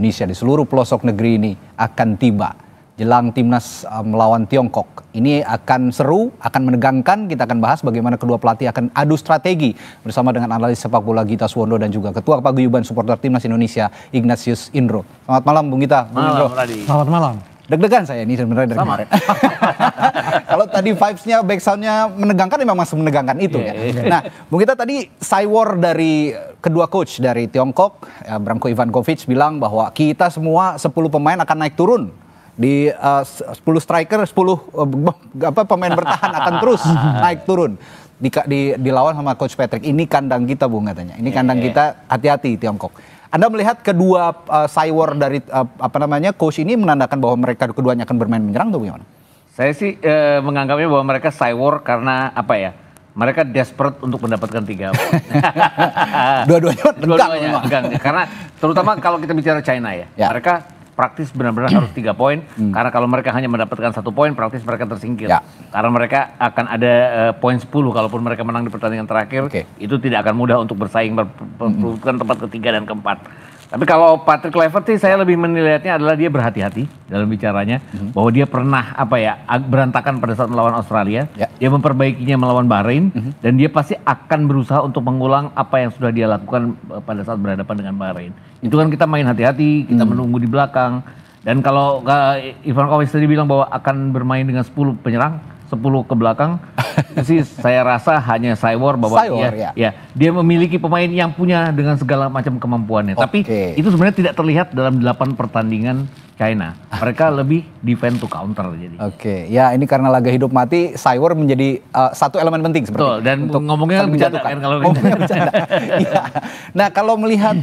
Indonesia di seluruh pelosok negeri ini akan tiba jelang timnas melawan Tiongkok. Ini akan seru, akan menegangkan. Kita akan bahas bagaimana kedua pelatih akan adu strategi bersama dengan analis sepak bola Gita Suwondo dan juga Ketua Paguyuban Supporter Timnas Indonesia Ignatius Indro. Selamat malam Bung Gita. Malam, Selamat malam. Deg-degan saya ini sebenarnya dari kemarin. Kalau tadi vibes-nya, backsound-nya menegangkan, memang masih menegangkan itu ya. Nah, Bung Gita tadi war dari kedua coach dari Tiongkok, Branko Ivankovic bilang bahwa kita semua 10 pemain akan naik turun. Di 10 striker, 10 pemain bertahan akan terus naik turun. Dilawan sama Coach Patrick. Ini kandang kita, Bung, katanya. Ini kandang kita, hati-hati Tiongkok. Anda melihat kedua war dari coach ini menandakan bahwa mereka keduanya akan bermain menyerang atau bagaimana? Saya sih menganggapnya bahwa mereka war karena apa ya? Mereka desperate untuk mendapatkan 3 poin. Dua-duanya tegang. Karena terutama kalau kita bicara China ya. Mereka praktis benar-benar harus 3 poin. Karena kalau mereka hanya mendapatkan 1 poin, praktis mereka tersingkir. Karena mereka akan ada poin 10 kalaupun mereka menang di pertandingan terakhir. Itu tidak akan mudah untuk bersaing memperebutkan tempat ketiga dan keempat. Tapi kalau Patrick Kluivert sih saya lebih menilainya adalah dia berhati-hati dalam bicaranya. Bahwa dia pernah berantakan pada saat melawan Australia. Dia memperbaikinya melawan Bahrain. Dan dia pasti akan berusaha untuk mengulang apa yang sudah dia lakukan pada saat berhadapan dengan Bahrain. Itu kan kita main hati-hati, kita menunggu di belakang. Dan kalau Ivankovic tadi bilang bahwa akan bermain dengan 10 penyerang, 10 ke belakang, itu sih saya rasa hanya war bahwa dia memiliki pemain yang punya dengan segala macam kemampuannya. Tapi itu sebenarnya tidak terlihat dalam 8 pertandingan China. Mereka lebih defend to counter jadi. Ya ini karena laga hidup mati, war menjadi satu elemen penting seperti. Betul, dan ngomongnya bercanda kan kalau bercanda. Nah, kalau melihat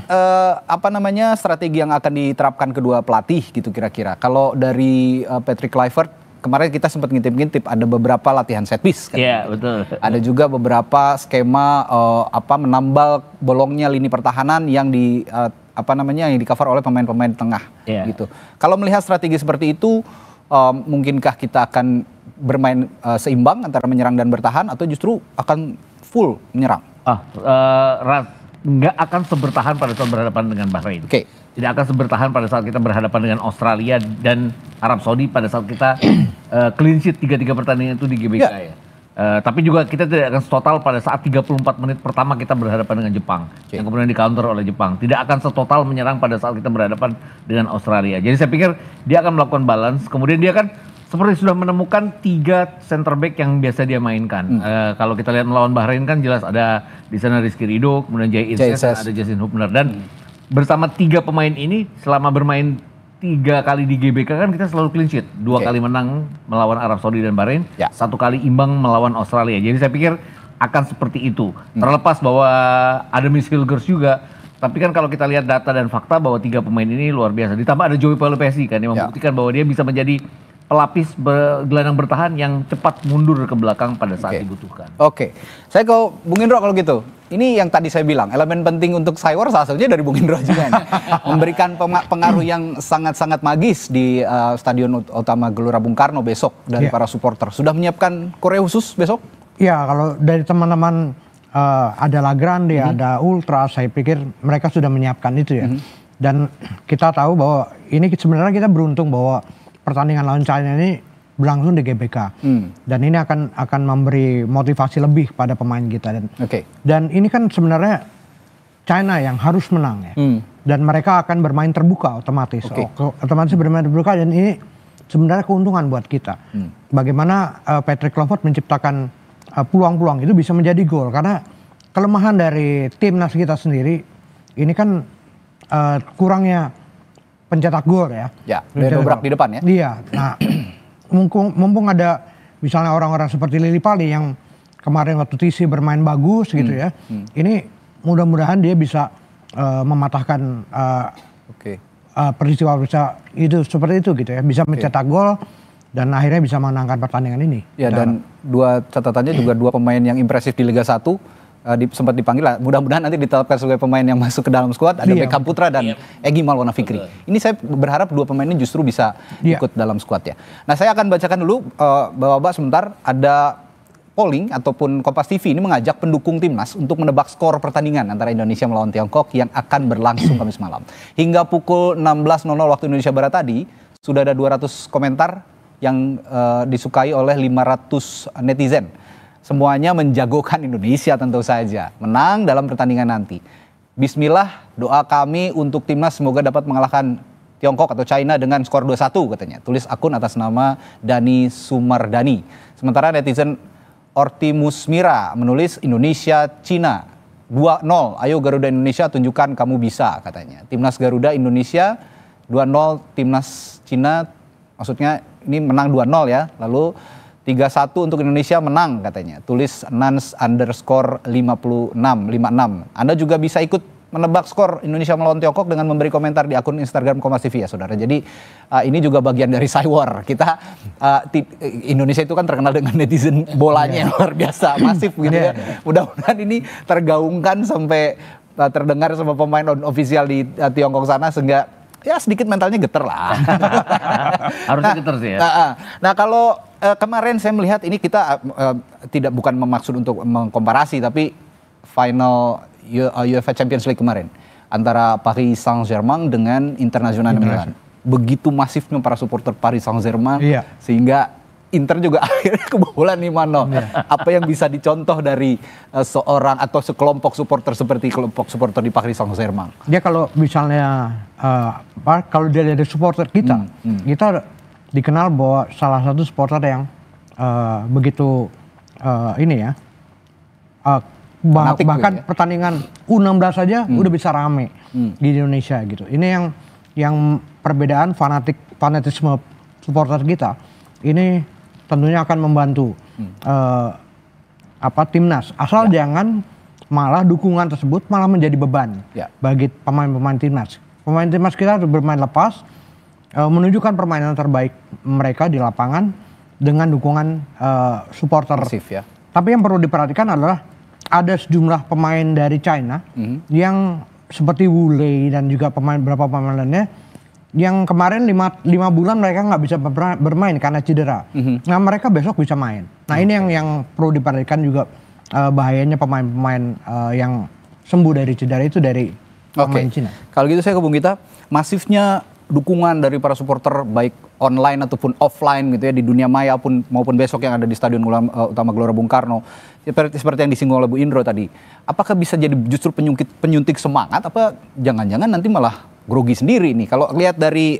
strategi yang akan diterapkan kedua pelatih gitu kira-kira. Kalau dari Patrick Kluivert, kemarin kita sempat ngintip-ngintip ada beberapa latihan set piece kan? Iya, betul. Ada juga beberapa skema menambal bolongnya lini pertahanan yang yang di cover oleh pemain-pemain tengah gitu. Kalau melihat strategi seperti itu, mungkinkah kita akan bermain seimbang antara menyerang dan bertahan atau justru akan full menyerang? Nggak akan sebertahan pada saat berhadapan dengan Bahrain. Tidak akan sebertahan pada saat kita berhadapan dengan Australia dan Arab Saudi pada saat kita clean sheet 3-3 pertandingan itu di GBK ya. Tapi juga kita tidak akan total pada saat 34 menit pertama kita berhadapan dengan Jepang. Yang kemudian di counter oleh Jepang. Tidak akan setotal menyerang pada saat kita berhadapan dengan Australia. Jadi saya pikir dia akan melakukan balance. Kemudian dia kan seperti sudah menemukan 3 center back yang biasa dia mainkan. Kalau kita lihat melawan Bahrain kan jelas ada di sana Rizky Ridho, kemudian Jay Inces, ada Justin Hubner. Dan bersama 3 pemain ini selama bermain 3 kali di GBK kan kita selalu clean sheet. 2 kali menang melawan Arab Saudi dan Bahrain, 1 kali imbang melawan Australia. Jadi saya pikir akan seperti itu. Terlepas bahwa ada Miss Hilgers juga, tapi kan kalau kita lihat data dan fakta bahwa 3 pemain ini luar biasa. Ditambah ada Joey Pelopesi kan yang membuktikan bahwa dia bisa menjadi pelapis gelandang bertahan yang cepat mundur ke belakang pada saat dibutuhkan. Saya ke Bung Indro kalau gitu. Ini yang tadi saya bilang, elemen penting untuk war salah satunya dari Bung Indro juga nih. Memberikan pengaruh yang sangat-sangat magis di Stadion Utama Gelora Bung Karno besok dari para supporter. Sudah menyiapkan koreo khusus besok? Ya, kalau dari teman-teman ada La Grande, ada Ultra, saya pikir mereka sudah menyiapkan itu ya. Dan kita tahu bahwa ini sebenarnya kita beruntung bahwa pertandingan lawan China ini berlangsung di GBK. Dan ini akan memberi motivasi lebih pada pemain kita. Dan ini kan sebenarnya China yang harus menang ya. Dan mereka akan bermain terbuka otomatis. Otomatis bermain terbuka dan ini sebenarnya keuntungan buat kita. Bagaimana Patrick Kluivert menciptakan peluang-peluang itu bisa menjadi gol. Karena kelemahan dari timnas kita sendiri ini kan kurangnya pencetak gol ya. Dan dobrak di depan ya. Iya. Nah, mumpung ada misalnya orang-orang seperti Lily Pali yang kemarin waktu TC bermain bagus gitu ya. Ini mudah-mudahan dia bisa mematahkan peristiwa itu seperti itu gitu ya. Bisa mencetak gol dan akhirnya bisa menangkan pertandingan ini. Ya, dan 2 catatannya juga 2 pemain yang impresif di Liga 1. Sempat dipanggil lah, mudah-mudahan nanti ditetapkan sebagai pemain yang masuk ke dalam skuad, ada Beckham Putra dan Egy Maulana Fikri. Ini saya berharap 2 pemain ini justru bisa ikut dalam skuad ya. Nah, saya akan bacakan dulu Bapak-bapak sebentar, ada polling ataupun Kompas TV ini mengajak pendukung timnas untuk menebak skor pertandingan antara Indonesia melawan Tiongkok yang akan berlangsung Kamis malam. Hingga pukul 16.00 waktu Indonesia Barat tadi, sudah ada 200 komentar yang disukai oleh 500 netizen. Semuanya menjagokan Indonesia tentu saja menang dalam pertandingan nanti. Bismillah, doa kami untuk timnas semoga dapat mengalahkan Tiongkok atau China dengan skor 2-1 katanya. Tulis akun atas nama Dani Sumardani. Sementara netizen Ortimus Mira menulis Indonesia Cina 2-0. Ayo Garuda Indonesia tunjukkan kamu bisa katanya. Timnas Garuda Indonesia 2-0, timnas Cina maksudnya ini menang 2-0 ya. Lalu 3-1 untuk Indonesia menang katanya. Tulis Nans_56 56. Anda juga bisa ikut menebak skor Indonesia melawan Tiongkok dengan memberi komentar di akun Instagram Kompas TV ya saudara. Jadi ini juga bagian dari Cywar. Kita Indonesia itu kan terkenal dengan netizen bolanya yang luar biasa, masif gitu ya. Mudah-mudahan ini tergaungkan sampai terdengar sama pemain ofisial di Tiongkok sana sehingga ya sedikit mentalnya geter lah. Harusnya geter sih ya. Nah kalau kemarin saya melihat ini kita bukan memaksud untuk mengkomparasi tapi final UEFA Champions League kemarin antara Paris Saint-Germain dengan Internazionale Milan. Begitu masifnya para supporter Paris Saint-Germain sehingga Inter juga akhirnya kebobolan 5-0. Apa yang bisa dicontoh dari seorang atau sekelompok supporter seperti kelompok supporter di Paris Saint-Germain? Dia kalau misalnya kalau dia dari supporter kita, kita dikenal bahwa salah satu supporter yang begitu ini ya. Bahkan pertandingan U16 saja udah bisa rame di Indonesia gitu. Ini yang perbedaan fanatisme supporter kita. Ini tentunya akan membantu timnas. Asal jangan malah dukungan tersebut malah menjadi beban bagi pemain-pemain timnas. Pemain timnas kita harus bermain lepas, menunjukkan permainan terbaik mereka di lapangan dengan dukungan supporter. Masif, ya. Tapi yang perlu diperhatikan adalah ada sejumlah pemain dari China yang seperti Wu Lei dan juga beberapa pemain lainnya yang kemarin 5 bulan mereka nggak bisa bermain karena cedera. Nah mereka besok bisa main. Nah ini yang perlu diperhatikan juga bahayanya pemain-pemain yang sembuh dari cedera itu dari pemain Cina. Kalau gitu saya ke Bung Gita, masifnya dukungan dari para supporter baik online ataupun offline gitu ya di dunia maya maupun besok yang ada di Stadion Utama Gelora Bung Karno seperti yang disinggung oleh Bu Indro tadi, apakah bisa jadi justru penyuntik semangat apa jangan-jangan nanti malah grogi sendiri nih? Kalau lihat dari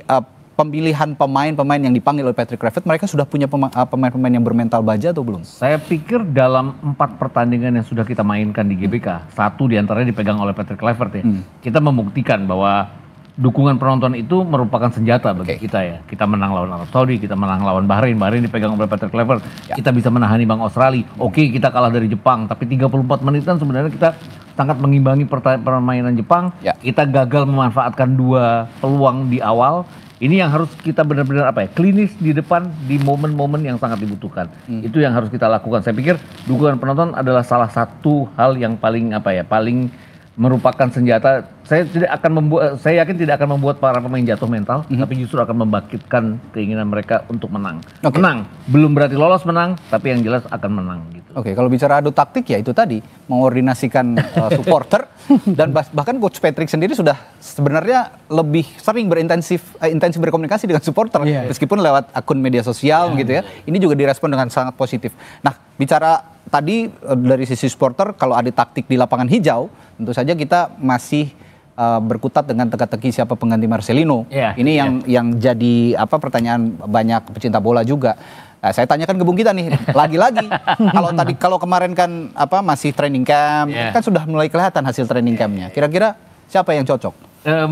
pemilihan pemain yang dipanggil oleh Patrick Kluivert, mereka sudah punya pemain-pemain yang bermental baja atau belum? Saya pikir dalam 4 pertandingan yang sudah kita mainkan di GBK, 1 diantaranya dipegang oleh Patrick Kluivert ya. Kita membuktikan bahwa dukungan penonton itu merupakan senjata bagi kita ya. Kita menang lawan Arab Saudi, kita menang lawan Bahrain dipegang oleh Patrick Kluivert. Kita bisa menahani Bang Australia. Oke, kita kalah dari Jepang, tapi 34 menit kan sebenarnya kita sangat mengimbangi permainan Jepang. Kita gagal memanfaatkan 2 peluang di awal. Ini yang harus kita benar-benar klinis di depan di momen-momen yang sangat dibutuhkan. Itu yang harus kita lakukan. Saya pikir dukungan penonton adalah salah satu hal yang paling paling merupakan senjata. Saya yakin tidak akan membuat para pemain jatuh mental, tapi justru akan membangkitkan keinginan mereka untuk menang. Menang, belum berarti lolos menang, tapi yang jelas akan menang gitu. Oke, kalau bicara adu taktik ya itu tadi, mengordinasikan supporter dan bahkan Coach Patrick sendiri sudah sebenarnya lebih sering intensif berkomunikasi dengan supporter meskipun lewat akun media sosial gitu ya. Ini juga direspon dengan sangat positif. Nah, bicara tadi dari sisi supporter, kalau ada taktik di lapangan hijau, tentu saja kita masih berkutat dengan teka-teki siapa pengganti Marcelino. Ini yang jadi pertanyaan banyak pecinta bola juga. Nah, saya tanyakan ke Bung Gita nih, lagi-lagi kalau kemarin kan masih training camp, kan sudah mulai kelihatan hasil training campnya. Kira-kira siapa yang cocok?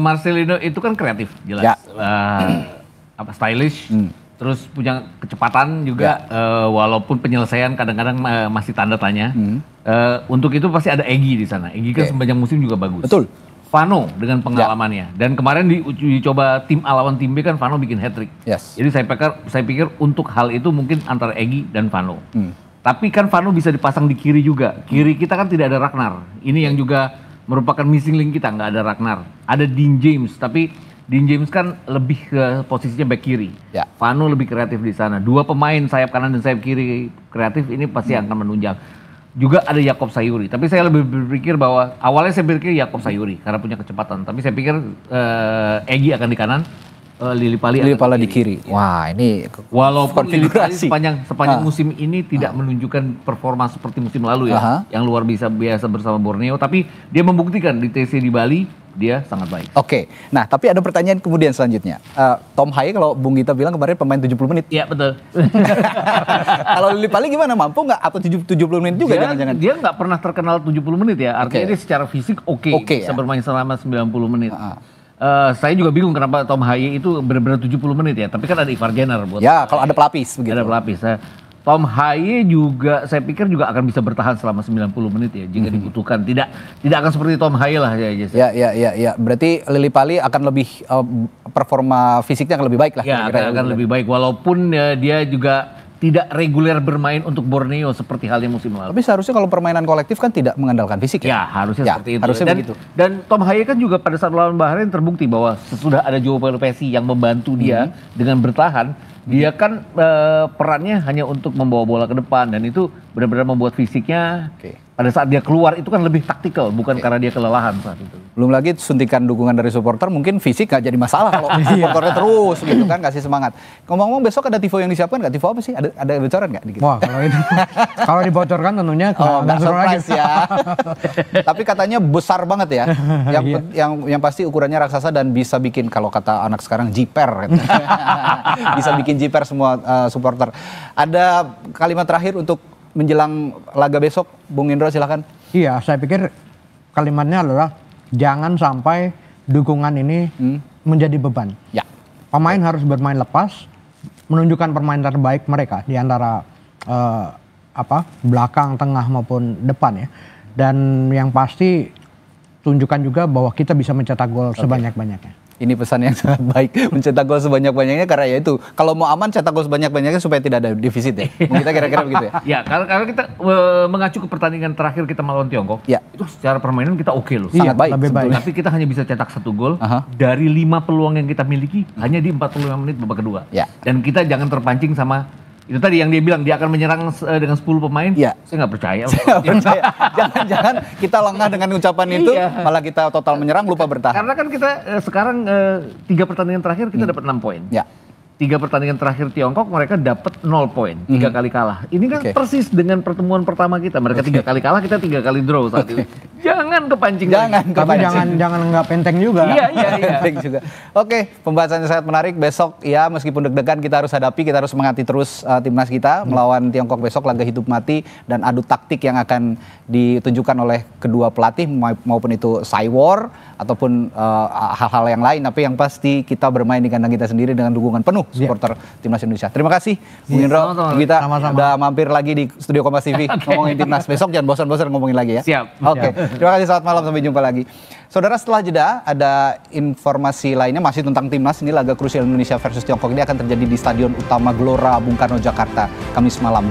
Marcelino itu kan kreatif, jelas. Stylish. Terus punya kecepatan juga, walaupun penyelesaian kadang-kadang masih tanda tanya. Untuk itu pasti ada Egy di sana. Egy kan sepanjang musim juga bagus. Betul. Vano dengan pengalamannya. Dan kemarin dicoba tim A lawan tim B kan Vano bikin hat-trick. Jadi saya pikir untuk hal itu mungkin antara Egy dan Vano. Tapi kan Vano bisa dipasang di kiri juga. Kiri kita kan tidak ada Ragnar. Ini yang juga merupakan missing link kita, nggak ada Ragnar. Ada Dean James, tapi Dean James kan lebih ke posisinya back kiri. Ya. Vanu lebih kreatif di sana. Dua pemain sayap kanan dan sayap kiri kreatif ini pasti akan menunjang. Juga ada Yakob Sayuri. Tapi saya lebih berpikir bahwa awalnya saya berpikir Yakob Sayuri karena punya kecepatan. Tapi saya pikir Egy akan di kanan, Lily Pali di kiri. Wah, ini walaupun Lily Pali sepanjang musim ini tidak menunjukkan performa seperti musim lalu ya, yang luar biasa bersama Borneo, tapi dia membuktikan di TC di Bali dia sangat baik. Oke, nah tapi ada pertanyaan kemudian selanjutnya. Tom Haye kalau Bung Gita bilang kemarin pemain 70 menit. Iya betul. Kalau Lily Pali gimana, mampu nggak atau 70 menit juga jangan-jangan? Dia nggak pernah terkenal 70 menit ya, artinya dia secara fisik bisa bermain selama 90 menit. Saya juga bingung kenapa Tom Haye itu benar-benar 70 menit ya, tapi kan ada Ivar Jenner buat. Ya, kalau ada pelapis begitu. Ada pelapis. Tom Haye juga saya pikir juga akan bisa bertahan selama 90 menit ya jika dibutuhkan. Tidak akan seperti Tom Haye lah ya. Ya. Berarti Lily Pali akan lebih performa fisiknya akan lebih baik lah. Ya, akan lebih baik walaupun dia juga tidak reguler bermain untuk Borneo seperti halnya musim lalu. Tapi seharusnya kalau permainan kolektif kan tidak mengandalkan fisik ya? Ya, harusnya seperti itu. Harusnya begitu. Dan Tom Haye kan juga pada saat lawan Bahrain terbukti bahwa sesudah ada Joao Pelopessi yang membantu dia dengan bertahan, dia kan perannya hanya untuk membawa bola ke depan dan itu benar-benar membuat fisiknya pada saat dia keluar itu kan lebih taktikal, bukan karena dia kelelahan saat itu. Belum lagi suntikan dukungan dari supporter, mungkin fisik gak jadi masalah kalau supporternya terus gitu kan, kasih semangat. Ngomong-ngomong besok ada tifo yang disiapkan nggak? Tifo apa sih? Ada bocoran nggak? Wah kalau itu, kalau dibocorkan tentunya nggak surprise ya. Tapi katanya besar banget ya. Yang pasti ukurannya raksasa dan bisa bikin, kalau kata anak sekarang, jiper. Bisa bikin jiper semua supporter. Ada kalimat terakhir untuk menjelang laga besok, Bung Indro silakan. Iya, saya pikir kalimatnya adalah jangan sampai dukungan ini menjadi beban. Ya. Pemain harus bermain lepas, menunjukkan permainan terbaik mereka di antara belakang, tengah maupun depan ya. Dan yang pasti tunjukkan juga bahwa kita bisa mencetak gol sebanyak-banyaknya. Ini pesan yang sangat baik, mencetak gol sebanyak-banyaknya karena ya itu, kalau mau aman cetak gol sebanyak-banyaknya supaya tidak ada defisit ya. Kita kira-kira begitu ya. Ya, karena kita mengacu ke pertandingan terakhir kita melawan Tiongkok, itu secara permainan kita oke loh. Sangat baik. Lebih baik. Tapi kita hanya bisa cetak 1 gol dari 5 peluang yang kita miliki hanya di 45 menit babak kedua. Dan kita jangan terpancing sama itu tadi yang dia bilang dia akan menyerang dengan 10 pemain. Saya nggak percaya. Jangan-jangan kita lengah dengan ucapan itu, malah kita total menyerang lupa bertahan. Karena kan kita sekarang 3 pertandingan terakhir kita dapat 6 poin. 3 pertandingan terakhir Tiongkok mereka dapat 0 poin, 3 kali kalah. Ini kan persis dengan pertemuan pertama kita. Mereka 3 kali kalah, kita 3 kali draw saat itu. Jangan kepancing. Tapi jangan nggak penteng juga. Iya. Penteng juga. Oke, pembahasannya sangat menarik. Besok ya meskipun deg-degan kita harus hadapi, kita harus mengganti terus timnas kita melawan Tiongkok besok, laga hidup mati dan adu taktik yang akan ditunjukkan oleh kedua pelatih maupun itu Saywar ataupun hal-hal yang lain. Tapi yang pasti kita bermain di kandang kita sendiri dengan dukungan penuh supporter timnas Indonesia. Terima kasih Bung Indro, kita udah mampir lagi di studio Kompas TV ngomongin timnas. Besok jangan bosan-bosan ngomongin lagi ya. Siap. Oke. Terima kasih, selamat malam, sampai jumpa lagi. Saudara, setelah jeda ada informasi lainnya masih tentang timnas. Ini laga krusial Indonesia versus Tiongkok ini akan terjadi di Stadion Utama Gelora Bung Karno Jakarta Kamis malam.